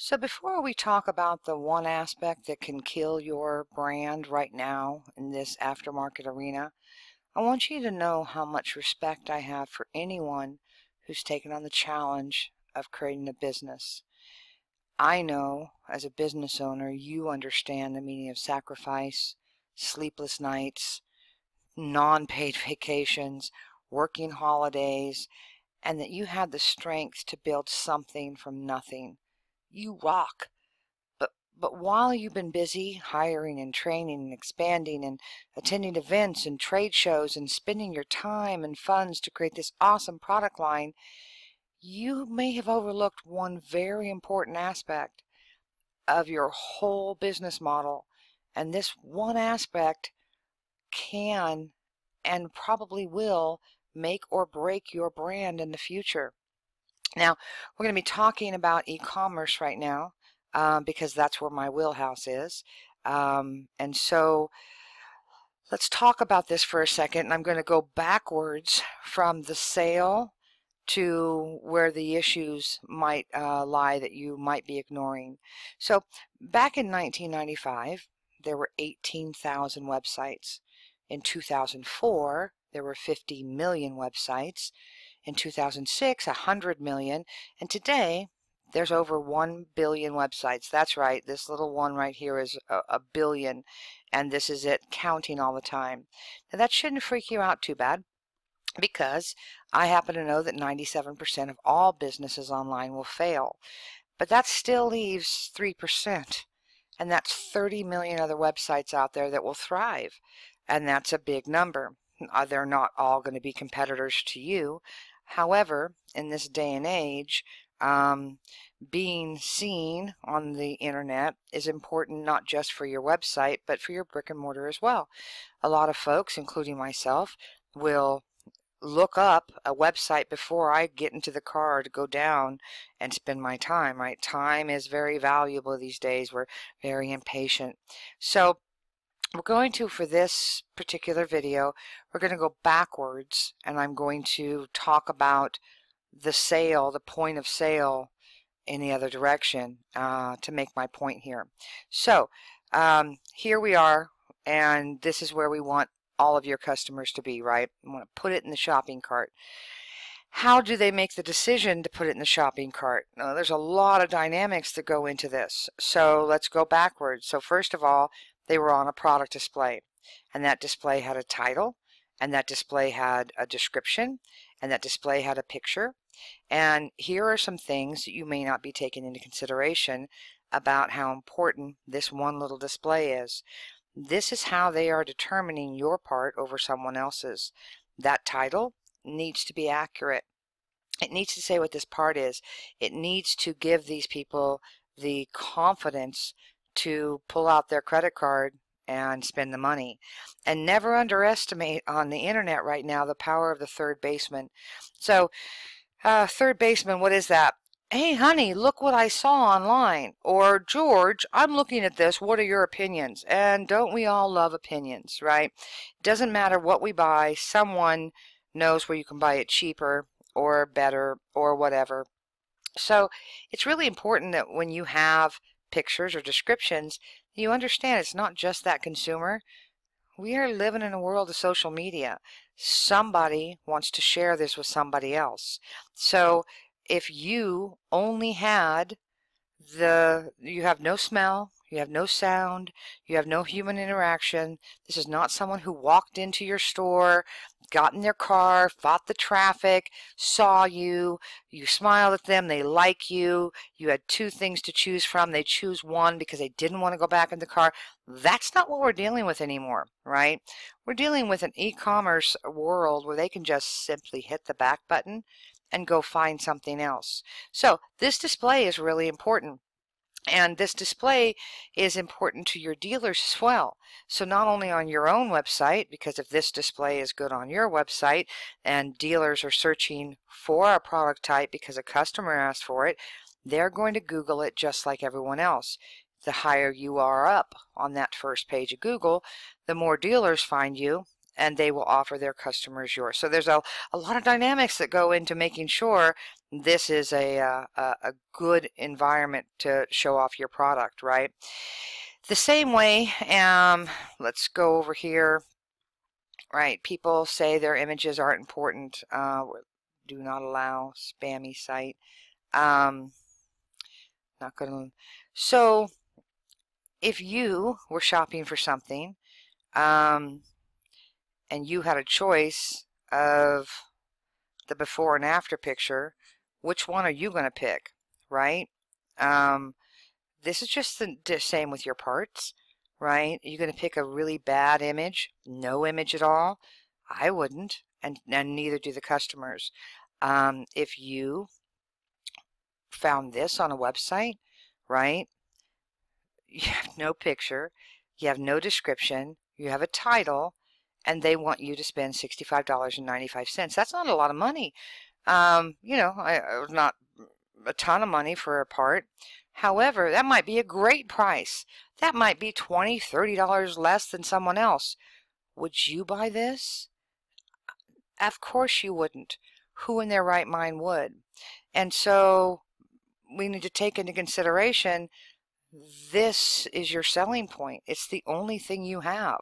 So before we talk about the one aspect that can kill your brand right now in this aftermarket arena, I want you to know how much respect I have for anyone who's taken on the challenge of creating a business. I know as a business owner, you understand the meaning of sacrifice, sleepless nights, non-paid vacations, working holidays, and that you had the strength to build something from nothing. You rock. But while you've been busy hiring and training and expanding and attending events and trade shows and spending your time and funds to create this awesome product line, you may have overlooked one very important aspect of your whole business model. And this one aspect can and probably will make or break your brand in the future. Now, we're going to be talking about e-commerce right now. Because that's where my wheelhouse is. And so let's talk about this for a second. And I'm going to go backwards from the sale to where the issues might lie that you might be ignoring. So back in 1995, there were 18,000 websites. In 2004, there were 50 million websites. In 2006, 100 million. And today, there's over 1 billion websites. That's right. This little one right here is a billion, and this is it counting all the time. Now that shouldn't freak you out too bad, because I happen to know that 97% of all businesses online will fail. But that still leaves 3%, and that's 30 million other websites out there that will thrive, and that's a big number. They're not all going to be competitors to you. However, in this day and age, being seen on the internet is important not just for your website, but for your brick and mortar as well. A lot of folks, including myself, will look up a website before I get into the car to go down and spend my time, right? Time is very valuable these days. We're very impatient. So we're going to, for this particular video, we're going to go backwards, and I'm going to talk about the sale, the point of sale in the other direction to make my point here. So here we are, and this is where we want all of your customers to be, right? You want to put it in the shopping cart. How do they make the decision to put it in the shopping cart? Now, there's a lot of dynamics that go into this. So let's go backwards. So first of all, they were on a product display, and that display had a title, and that display had a description, and that display had a picture. And here are some things that you may not be taking into consideration about how important this one little display is. This is how they are determining your part over someone else's. That title needs to be accurate. It needs to say what this part is. It needs to give these people the confidence to pull out their credit card and spend the money. And never underestimate on the internet right now the power of the third baseman. So third baseman, what is that? Hey, honey, look what I saw online. Or, George, I'm looking at this. What are your opinions? And don't we all love opinions, right? Doesn't matter what we buy. Someone knows where you can buy it cheaper or better or whatever. So it's really important that when you have pictures or descriptions, you understand it's not just that consumer. We are living in a world of social media. Somebody wants to share this with somebody else. So if you only had you have no smell, you have no sound, you have no human interaction. This is not someone who walked into your store, got in their car, fought the traffic, saw you, you smiled at them, they like you, you had two things to choose from, they choose one because they didn't want to go back in the car. That's not what we're dealing with anymore, right? We're dealing with an e-commerce world where they can just simply hit the back button and go find something else. So this display is really important. And this display is important to your dealers as well. So not only on your own website, because if this display is good on your website and dealers are searching for a product type because a customer asked for it, they're going to Google it just like everyone else. The higher you are up on that first page of Google, the more dealers find you, and they will offer their customers yours. So there's a lot of dynamics that go into making sure this is a good environment to show off your product, right? The same way, let's go over here, right? People say their images aren't important. Do not allow spammy site. Not gonna. So if you were shopping for something, and you had a choice of the before and after picture, which one are you going to pick, right? This is just the same with your parts, right? You're going to pick a really bad image, no image at all. I wouldn't, and neither do the customers. If you found this on a website, right? You have no picture, you have no description, you have a title, and they want you to spend $65.95. That's not a lot of money. You know, not a ton of money for a part. However, that might be a great price. That might be $20, $30 less than someone else. Would you buy this? Of course you wouldn't. Who in their right mind would? And so we need to take into consideration this is your selling point. It's the only thing you have.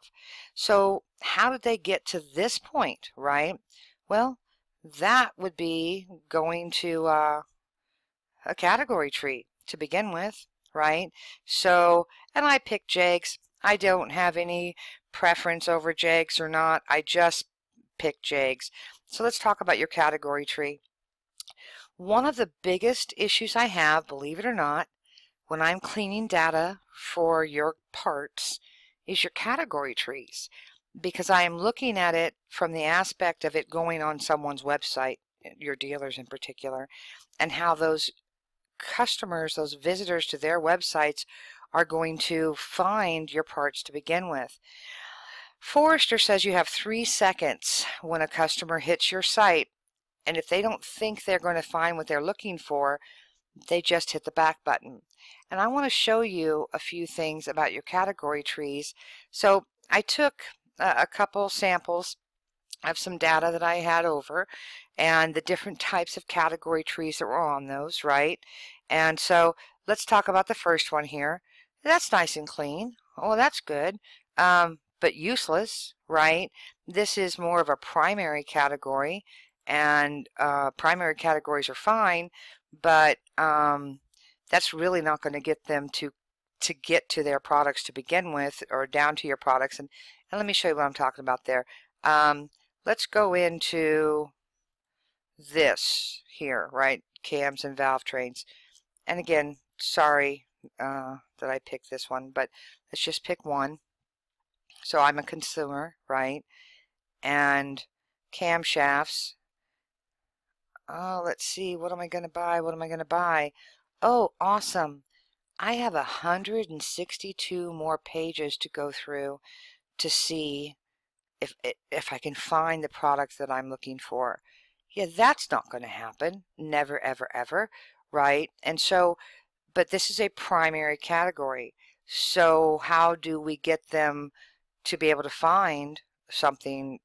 So how did they get to this point, right? Well, that would be going to a category tree to begin with, right? So, and I picked JEGS. I don't have any preference over JEGS or not. I just picked JEGS. So let's talk about your category tree. One of the biggest issues I have, believe it or not, when I'm cleaning data for your parts is your category trees, because I am looking at it from the aspect of it going on someone's website, your dealers in particular, and how those customers, those visitors to their websites are going to find your parts to begin with. Forrester says you have 3 seconds when a customer hits your site, and if they don't think they're going to find what they're looking for, they just hit the back button. And I want to show you a few things about your category trees. So I took a couple samples of some data that I had over and the different types of category trees that were on those, right? And so let's talk about the first one here. That's nice and clean. Oh, that's good. But useless, right? This is more of a primary category, and primary categories are fine, but that's really not going to get them to get to their products to begin with, or down to your products. And let me show you what I'm talking about there. Let's go into this here, right? Cams and valve trains. And again, sorry that I picked this one, but let's just pick one. So I'm a consumer, right? And camshafts. Oh, let's see. What am I going to buy? What am I going to buy? Oh, awesome. I have 162 more pages to go through to see if I can find the product that I'm looking for. Yeah, that's not going to happen. Never, ever, ever, right? And so, but this is a primary category. So how do we get them to be able to find something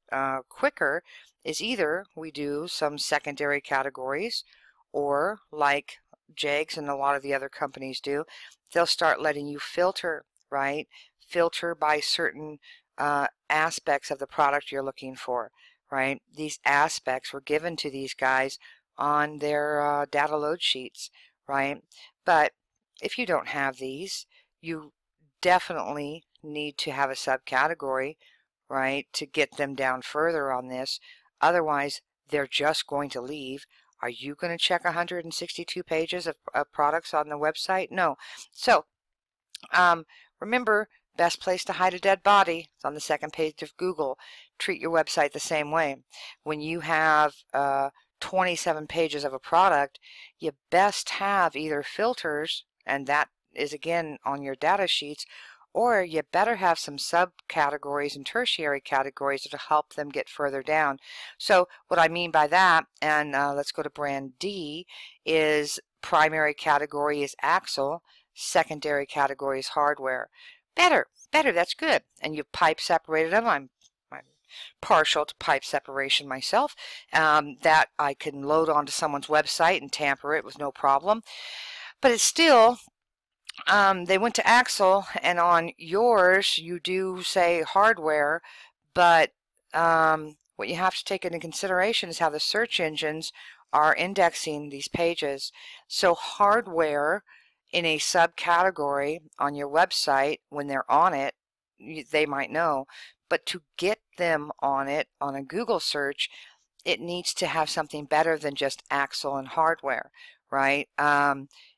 quicker? Is either we do some secondary categories, or like JEGS and a lot of the other companies do, they'll start letting you filter, right? Filter by certain aspects of the product you're looking for, right? These aspects were given to these guys on their data load sheets, right? But if you don't have these, you definitely need to have a subcategory, right, to get them down further on this. Otherwise, they're just going to leave. Are you going to check 162 pages of products on the website? No. So, remember, best place to hide a dead body is on the second page of Google. Treat your website the same way. When you have 27 pages of a product, you best have either filters, and that is again on your data sheets, or you better have some subcategories and tertiary categories to help them get further down. So what I mean by that, and let's go to brand D, is primary category is axle, secondary category is hardware. Better, that's good. And you've pipe separated them. I'm partial to pipe separation myself, that I can load onto someone's website and tamper it with no problem. But it's still, they went to Axle, and on yours you do say hardware, but what you have to take into consideration is how the search engines are indexing these pages. So hardware in a subcategory on your website, when they're on it, they might know, but to get them on it on a Google search, it needs to have something better than just Axle and hardware, right?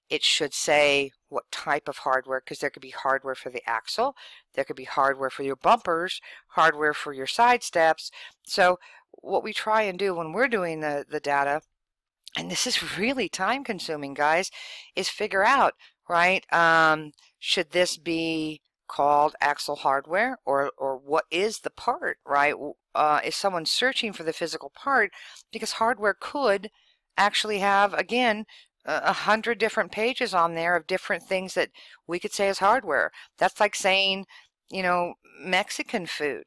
It should say what type of hardware, because there could be hardware for the axle, there could be hardware for your bumpers, hardware for your side steps. So what we try and do when we're doing the data, and this is really time consuming, guys, is figure out, right, should this be called axle hardware, or what is the part, right? Is someone searching for the physical part? Because hardware could actually have, again, 100 different pages on there of different things that we could say is hardware. That's like saying, you know, Mexican food.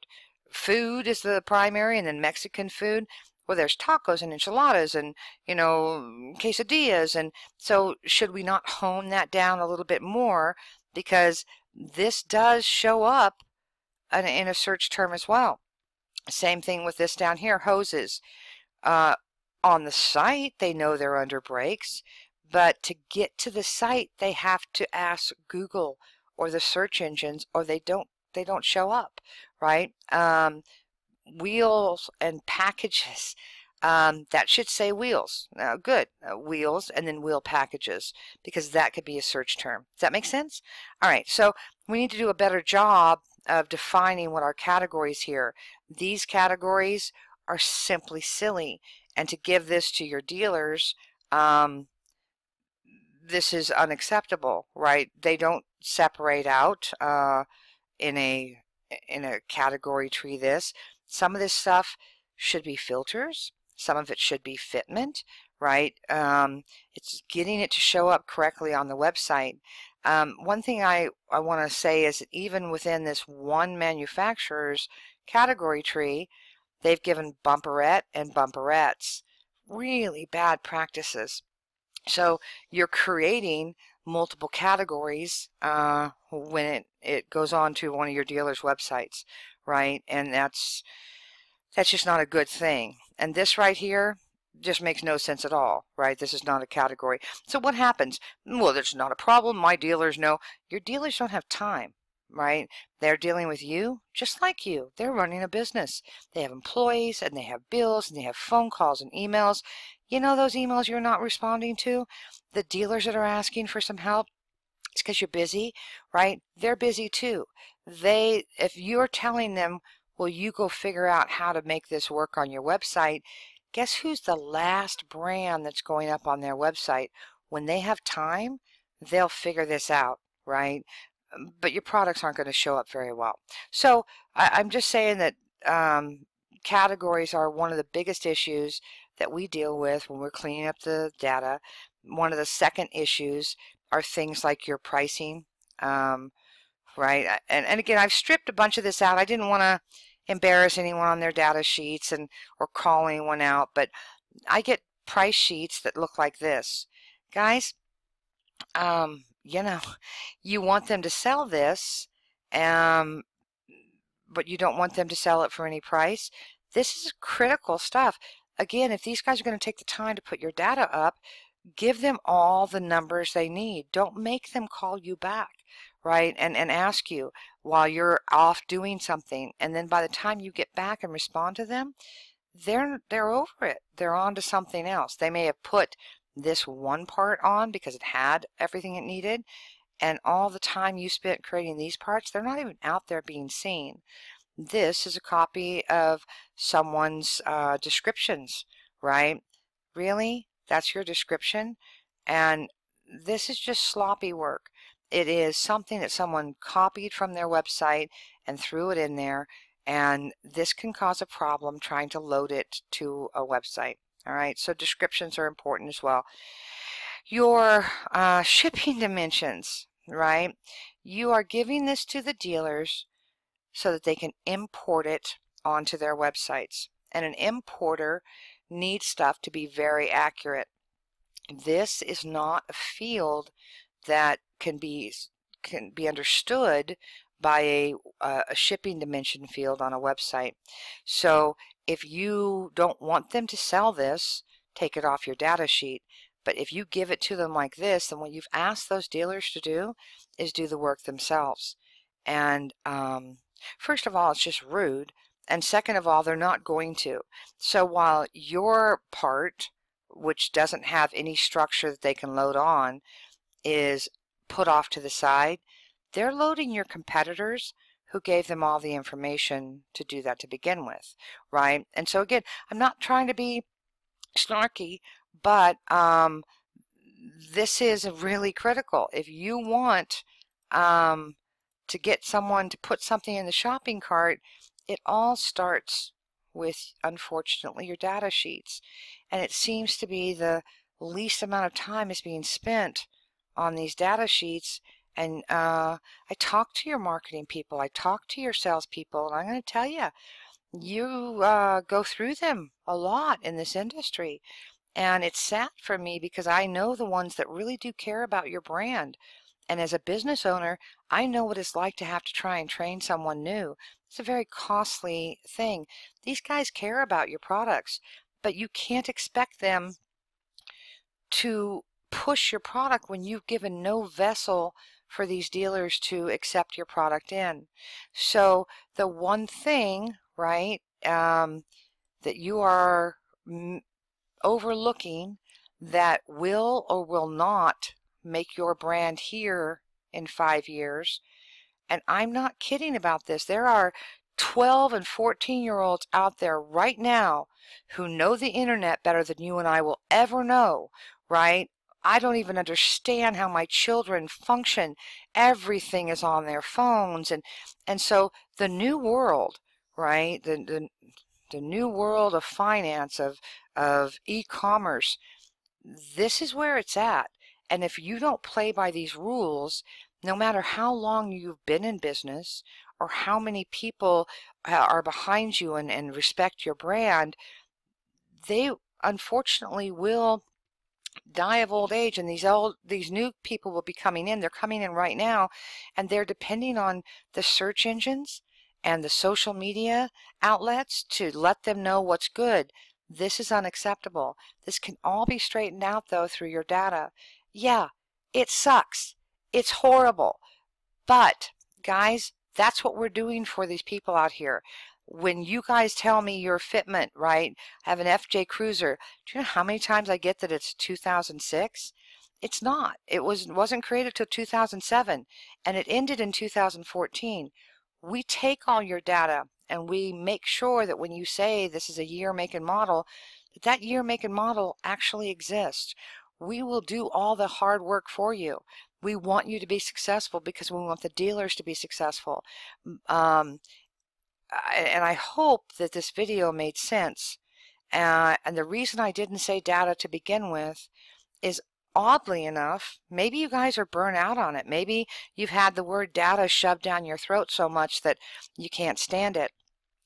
Food is the primary, and then Mexican food. Well, there's tacos and enchiladas and, you know, quesadillas. And so should we not hone that down a little bit more? Because this does show up in a search term as well. Same thing with this down here, hoses. On the site, they know they're under brakes, but to get to the site, they have to ask Google or the search engines, or they don't show up, right? Wheels and packages, that should say wheels. Good, wheels and then wheel packages, because that could be a search term. Does that make sense? All right, so we need to do a better job of defining what our categories here. These categories are simply silly, and to give this to your dealers, this is unacceptable, right? They don't separate out in a category tree. Some of this stuff should be filters, some of it should be fitment, right? It's getting it to show up correctly on the website. One thing I want to say is that even within this one manufacturer's category tree, they've given bumperette and bumperettes. Really bad practices. So you're creating multiple categories when it goes on to one of your dealer's websites, right? And that's just not a good thing. And this right here just makes no sense at all, right? This is not a category. So what happens? Well, there's not a problem. My dealers know. Your dealers don't have time, right? They're dealing with you just like you. They're running a business. They have employees, and they have bills, and they have phone calls and emails. You know those emails you're not responding to? The dealers that are asking for some help, it's because you're busy, right? They're busy too. If you're telling them, well, you go figure out how to make this work on your website, guess who's the last brand that's going up on their website? When they have time, they'll figure this out, right? But your products aren't going to show up very well. So I'm just saying that categories are one of the biggest issues that we deal with when we're cleaning up the data. One of the second issues are things like your pricing, right? And again, I've stripped a bunch of this out. I didn't want to embarrass anyone on their data sheets or call anyone out, but I get price sheets that look like this. Guys, you know, you want them to sell this, but you don't want them to sell it for any price. This is critical stuff. Again, if these guys are going to take the time to put your data up, give them all the numbers they need. Don't make them call you back, right, and ask you while you're off doing something. And then by the time you get back and respond to them, they're over it. They're on to something else. They may have put this one part on because it had everything it needed, and all the time you spent creating these parts, they're not even out there being seen. This is a copy of someone's descriptions, right? Really? That's your description? And this is just sloppy work. It is something that someone copied from their website and threw it in there, and this can cause a problem trying to load it to a website. All right, so descriptions are important as well. Your shipping dimensions, right? You are giving this to the dealers so that they can import it onto their websites. And an importer needs stuff to be very accurate. This is not a field that can be understood by a shipping dimension field on a website. So if you don't want them to sell this, take it off your data sheet. But if you give it to them like this, then what you've asked those dealers to do is do the work themselves. And first of all, it's just rude. And second of all, they're not going to. So while your part, which doesn't have any structure that they can load on, is put off to the side, they're loading your competitors who gave them all the information to do that to begin with, right? And so again, I'm not trying to be snarky, but this is really critical. If you want to get someone to put something in the shopping cart, it all starts with, unfortunately, your data sheets. And it seems to be the least amount of time is being spent on these data sheets. And I talk to your marketing people, I talk to your salespeople, and I'm going to tell you, you go through them a lot in this industry. And it's sad for me because I know the ones that really do care about your brand. And as a business owner, I know what it's like to have to try and train someone new. It's a very costly thing. These guys care about your products, but you can't expect them to push your product when you've given no vessel for these dealers to accept your product in. So the one thing, right, that you are overlooking that will or will not make your brand here in 5 years, and I'm not kidding about this, there are 12 and 14-year-olds out there right now who know the internet better than you and I will ever know, right? I don't even understand how my children function. Everything is on their phones, and so the new world, right? The new world of finance, of e-commerce, this is where it's at. And if you don't play by these rules, no matter how long you've been in business or how many people are behind you and respect your brand, they unfortunately will die of old age, and these new people will be coming in. They're coming in right now, and they're depending on the search engines and the social media outlets to let them know what's good. This is unacceptable. This can all be straightened out though through your data. Yeah, it sucks. It's horrible. But guys, that's what we're doing for these people out here. When you guys tell me you're Fitment, right? I have an FJ Cruiser. Do you know how many times I get that it's 2006? It's not. It wasn't created till 2007, and it ended in 2014. We take all your data and we make sure that when you say this is a year, make, and model, that year, make, and model actually exists. We will do all the hard work for you. We want you to be successful because we want the dealers to be successful. And I hope that this video made sense. And the reason I didn't say data to begin with is, oddly enough, maybe you guys are burnt out on it. Maybe you've had the word data shoved down your throat so much that you can't stand it.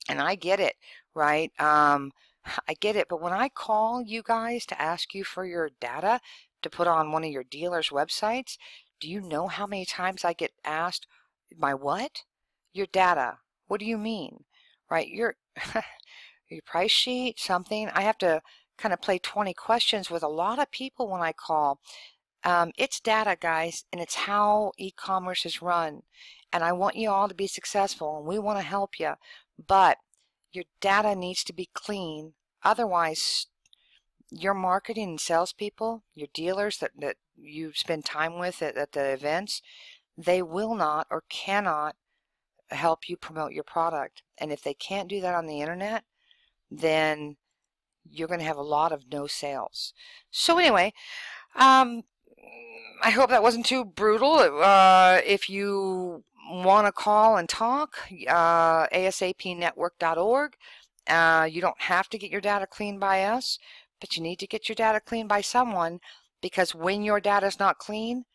And I get it, right? I get it. But when I call you guys to ask you for your data to put on one of your dealers' websites, do you know how many times I get asked, my what? Your data. What do you mean? Right? Your price sheet, something. I have to kind of play 20 questions with a lot of people when I call. It's data, guys, and it's how e-commerce is run. And I want you all to be successful, and we want to help you. But your data needs to be clean. Otherwise, your marketing and salespeople, your dealers that you spend time with at the events, they will not or cannot help you promote your product. And if they can't do that on the internet, then you're going to have a lot of no sales. So anyway, I hope that wasn't too brutal. If you want to call and talk, asapnetwork.org. You don't have to get your data cleaned by us, but you need to get your data cleaned by someone, because when your data is not clean,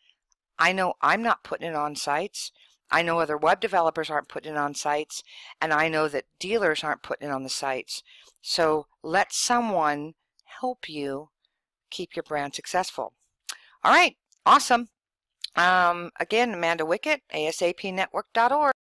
I know I'm not putting it on sites. I know other web developers aren't putting it on sites, and I know that dealers aren't putting it on the sites. So let someone help you keep your brand successful. All right, awesome. Again, Amanda Wickett, asapnetwork.org.